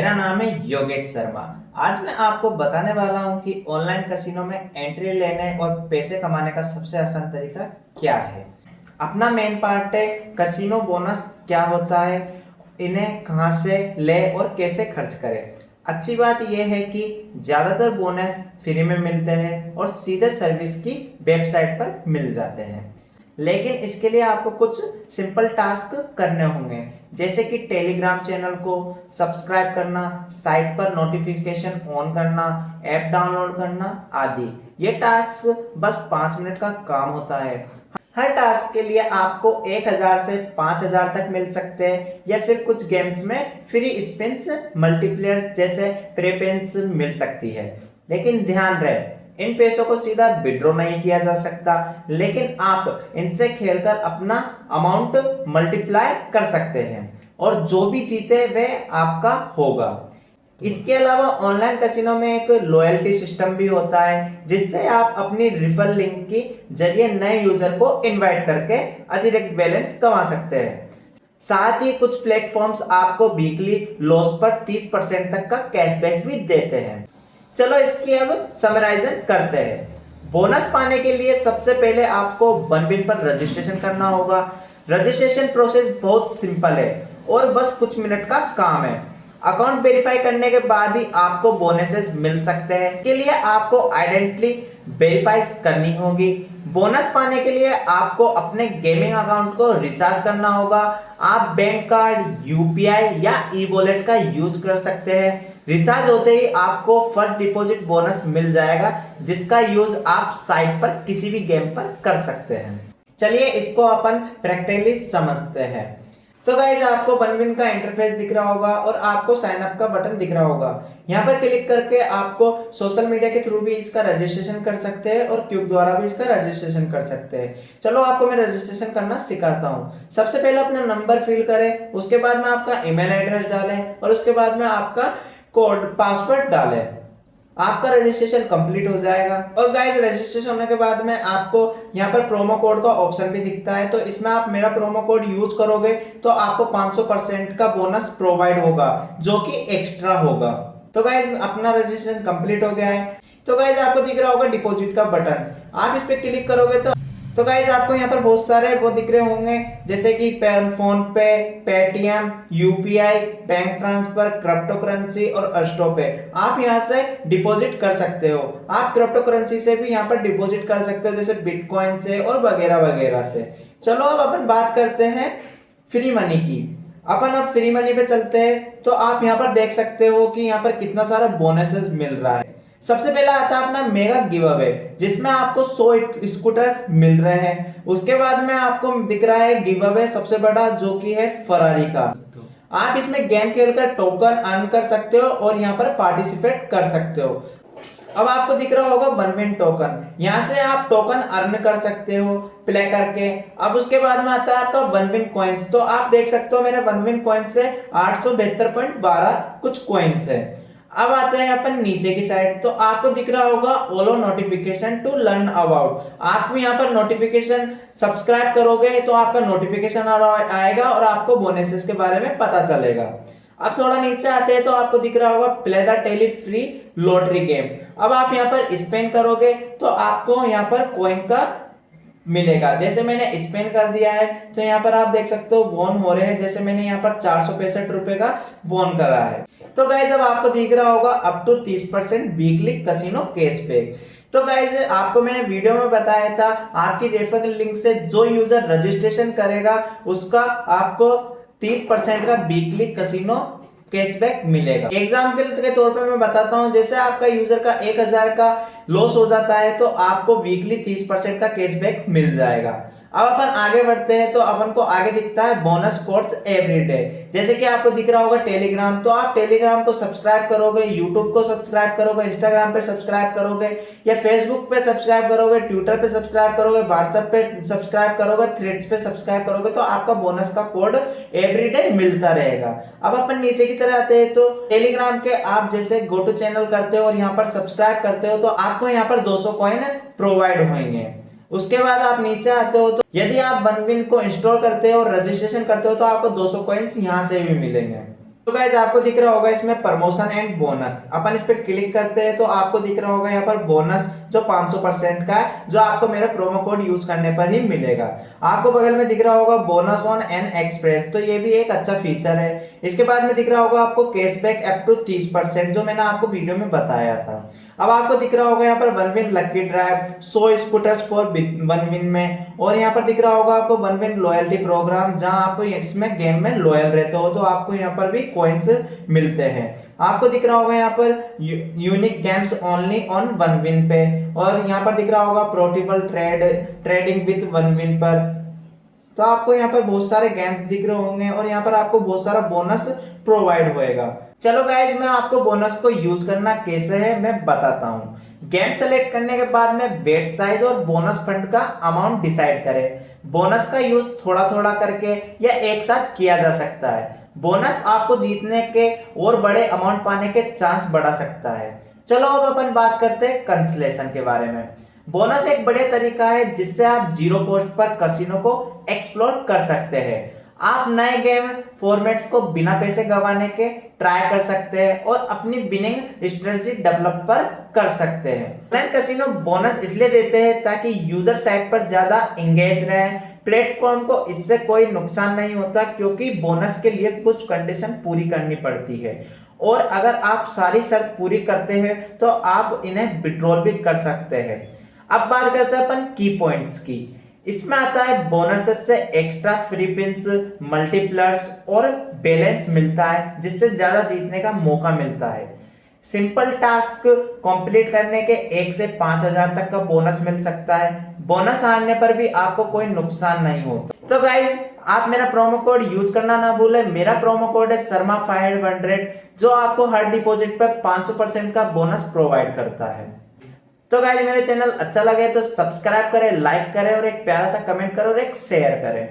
मेरा नाम है योगेश शर्मा। आज मैं आपको बताने वाला हूं कि ऑनलाइन कैसीनो में एंट्री लेने और पैसे कमाने का सबसे आसान तरीका क्या है। अपना मेन पार्ट है कैसीनो बोनस क्या होता है, इन्हें कहां से ले और कैसे खर्च करें। अच्छी बात यह है कि ज़्यादातर बोनस फ्री में मिलते हैं और सीधे सर्विस की वेबसाइट पर मिल जाते हैं। लेकिन इसके लिए आपको कुछ सिंपल टास्क करने होंगे, जैसे कि टेलीग्राम चैनल को सब्सक्राइब करना, साइट पर नोटिफिकेशन ऑन करना, ऐप डाउनलोड करना आदि। ये टास्क बस 5 मिनट का काम होता है। हर टास्क के लिए आपको 1000 से 5000 तक मिल सकते हैं, या फिर कुछ गेम्स में फ्री स्पिन्स मल्टीप्लेयर जैसे प्रेपेंस मिल सकती है। लेकिन ध्यान रहे, इन पैसों को सीधा विड्रॉ नहीं किया जा सकता, लेकिन आप इनसे खेलकर अपना अमाउंट मल्टीप्लाई कर सकते हैं और जो भी जीते वह आपका होगा। इसके अलावा ऑनलाइन कैसीनो में एक लॉयल्टी सिस्टम भी होता है, जिससे आप अपनी रेफरल लिंक के जरिए नए यूजर को इनवाइट करके अतिरिक्त बैलेंस कमा सकते हैं। साथ ही कुछ प्लेटफॉर्म्स आपको वीकली लॉस पर 30% तक का कैशबैक भी देते हैं। चलो इसकी अब समराइजन करते हैं। बोनस पाने के लिए सबसे पहले आपको बनबिन पर रजिस्ट्रेशन करना होगा। रजिस्ट्रेशन प्रोसेस बहुत सिंपल है और बस कुछ मिनट का काम है। अकाउंट वेरीफाई करने के बाद ही आपको बोनसेस मिल सकते हैं। इसके लिए आपको आइडेंटिटी वेरीफाई करनी होगी। बोनस पाने के लिए आपको अपने गेमिंग अकाउंट को रिचार्ज करना होगा। आप बैंक कार्ड, यूपीआई या ई वॉलेट का यूज कर सकते हैं। रिचार्ज होते ही आपको फर्स्ट डिपॉजिट बोनस मिल जाएगा, जिसका यूज आप साइट पर किसी भी गेम पर कर सकते हैं। चलिए इसको अपन प्रैक्टिकली समझते हैं। तो गाइज आपको बनविन का इंटरफेस दिख रहा होगा और आपको साइन अप का बटन दिख रहा होगा। यहाँ पर क्लिक करके आपको सोशल मीडिया के थ्रू भी इसका रजिस्ट्रेशन कर सकते हैं और क्यूब द्वारा भी इसका रजिस्ट्रेशन कर सकते हैं। चलो आपको मैं रजिस्ट्रेशन करना सिखाता हूँ। सबसे पहले अपना नंबर फिल करें, उसके बाद में आपका ईमेल एड्रेस डालें और उसके बाद में आपका कोड पासवर्ड डालें। आपका रजिस्ट्रेशन कंप्लीट हो जाएगा। और गाइज रजिस्ट्रेशन होने के बाद में आपको यहाँ पर प्रोमो कोड का ऑप्शन भी दिखता है, तो इसमें आप मेरा प्रोमो कोड यूज करोगे तो आपको 500% का बोनस प्रोवाइड होगा, जो कि एक्स्ट्रा होगा। तो गाइज अपना रजिस्ट्रेशन कंप्लीट हो गया है। तो गाइज आपको दिख रहा होगा डिपॉजिट का बटन, आप इस पे क्लिक करोगे तो गाइज आपको यहाँ पर बहुत सारे वो दिख रहे होंगे, जैसे कि फोन पे, Paytm, UPI, bank transfer, crypto currency और अस्टो पे। आप यहाँ से डिपॉजिट कर सकते हो। आप क्रिप्टो करेंसी से भी यहाँ पर डिपॉजिट कर सकते हो, जैसे बिटकॉइन से और वगैरह वगैरह से। चलो अब अपन बात करते हैं फ्री मनी की। अपन अब फ्री मनी पे चलते हैं। तो आप यहाँ पर देख सकते हो कि यहाँ पर कितना सारा बोनसेस मिल रहा है। सबसे पहला आता है अपना मेगा गिव अवे, जिसमें आपको 100 स्कूटर्स मिल रहे हैं। उसके बाद में आपको दिख रहा है गिव अवे सबसे बड़ा, जो कि है फरारी का। आप इसमें गेम खेलकर टोकन अर्न कर सकते हो और यहाँ पर पार्टिसिपेट कर सकते हो। अब आपको दिख रहा होगा बनविन टोकन, यहाँ से आप टोकन अर्न कर सकते हो प्ले करके। अब उसके बाद में आता है आपका बनविन कॉइन्स। तो आप देख सकते हो मेरे बनविन कॉइन्स से 872.12 कुछ कॉइन्स है। अब आते हैं अपन नीचे की साइड, तो आपको दिख रहा होगा allow notification to learn about. आप यहाँ पर नोटिफिकेशन सब्सक्राइब करोगे तो आपका नोटिफिकेशन आएगा और आपको बोनसेस के बारे में पता चलेगा। अब थोड़ा नीचे आते हैं तो आपको दिख रहा होगा play the daily free lottery game. अब आप यहाँ पर स्पेन करोगे तो आपको यहाँ पर कॉइन का मिलेगा। जैसे मैंने स्पेन कर दिया है तो यहाँ पर आप देख सकते हो वॉन हो रहे हैं। जैसे मैंने यहाँ पर 465 रुपए का वॉन करा है। तो गाइज अब आपको दिख रहा होगा up to 30% weekly casino cashback. तो गाइज आपको मैंने वीडियो में बताया था, आपकी रेफरल लिंक से जो यूजर रजिस्ट्रेशन करेगा उसका आपको 30% का वीकली कैसीनो कैशबैक मिलेगा। एग्जाम्पल के तौर पे मैं बताता हूं, जैसे आपका यूजर का 1000 का लॉस हो जाता है तो आपको वीकली 30% का कैशबैक मिल जाएगा। अब अपन आगे बढ़ते हैं तो अपन को आगे दिखता है बोनस कोड्स एवरीडे। जैसे कि आपको दिख रहा होगा टेलीग्राम, तो आप टेलीग्राम को सब्सक्राइब करोगे, यूट्यूब को सब्सक्राइब करोगे, इंस्टाग्राम पे सब्सक्राइब करोगे या फेसबुक पे सब्सक्राइब करोगे, ट्विटर पे सब्सक्राइब करोगे, व्हाट्सएप पे सब्सक्राइब करोगे, थ्रेड्स पे सब्सक्राइब करोगे तो आपका बोनस का कोड एवरीडे मिलता रहेगा। अब अपन नीचे की तरह आते हैं तो टेलीग्राम के आप जैसे गो टू चैनल करते हो और यहाँ पर सब्सक्राइब करते हो तो आपको यहाँ पर 200 कॉइन प्रोवाइड होंगे। उसके बाद आप नीचे आते हो तो यदि आप बनविन को इंस्टॉल करते हो और रजिस्ट्रेशन करते हो तो आपको 200 कॉइन्स यहाँ से भी मिलेंगे। तो गाइज आपको दिख रहा होगा इसमें प्रमोशन एंड बोनस। अपन इस पे क्लिक करते हैं तो आपको दिख रहा होगा यहाँ पर बोनस जो 500% का है, जो आपको मेरा प्रोमो कोड यूज करने पर ही मिलेगा। आपको बगल में दिख रहा होगा बोनस ऑन एन एक्सप्रेस, तो ये भी एक अच्छा फीचर है। इसके बाद में दिख रहा होगा आपको कैशबैक अप टू 30%, जो मैंने आपको वीडियो में बताया था। अब आपको दिख रहा होगा यहाँ पर 1 win lucky drive, 100 scooters for 1 win में, और यहाँ पर दिख रहा होगा आपको 1 विन लॉयल्टी प्रोग्राम, जहां आप इसमें गेम में लॉयल रहते हो तो आपको यहाँ पर भी कॉइन्स मिलते हैं। आपको दिख रहा होगा यहाँ पर unique games only on 1 win पे, और यहाँ पर दिख रहा होगा प्रोफिटेबल ट्रेडिंग विद 1 विन पर। तो आपको यहाँ पर बहुत सारे गेम्स दिख रहे होंगे और यहाँ पर आपको बहुत सारा बोनस प्रोवाइड होएगा। चलो गाइज, मैं आपको बोनस को यूज करना कैसे है मैं बताता हूँ। गेम सेलेक्ट करने के बाद में वेट साइज और बोनस फंड का अमाउंट डिसाइड करें। बोनस का यूज थोड़ा थोड़ा करके या एक साथ किया जा सकता है। बोनस आपको जीतने के और बड़े अमाउंट पाने के चांस बढ़ा सकता है। चलो अब अपन बात करते हैं कैंसिलेशन के बारे में। बोनस एक बढ़िया तरीका है जिससे आप जीरो कॉस्ट पर कसिनो को एक्सप्लोर कर सकते हैं। आप नए गेम फॉर्मेट्स को बिना पैसे गंवाने के ट्राई कर सकते हैं और अपनी विनिंग स्ट्रेटजी डेवलप कर सकते हैं। ऑनलाइन कैसीनो बोनस इसलिए देते हैं ताकि यूजर साइट पर ज्यादा एंगेज रहे। प्लेटफॉर्म को इससे कोई नुकसान नहीं होता क्योंकि बोनस के लिए कुछ कंडीशन पूरी करनी पड़ती है, और अगर आप सारी शर्त पूरी करते हैं तो आप इन्हें विड्रॉल भी कर सकते हैं। अब बात करते हैं अपन की पॉइंट्स की। इसमें आता है बोनसेस से एक्स्ट्रा फ्री पिन्स, मल्टीप्लर्स और बैलेंस मिलता है जिससे ज्यादा जीतने का मौका मिलता है। सिंपल टास्क कंप्लीट करने के 1 से 5000 तक का बोनस मिल सकता है। बोनस आने पर भी आपको कोई नुकसान नहीं होता। तो गाइज, आप मेरा प्रोमो कोड यूज करना ना भूलें। मेरा प्रोमो कोड है शर्मा500, जो आपको हर डिपॉजिट पर 500% का बोनस प्रोवाइड करता है। तो गाइज, मेरे चैनल अच्छा लगे तो सब्सक्राइब करें, लाइक करें और एक प्यारा सा कमेंट करें और एक शेयर करें।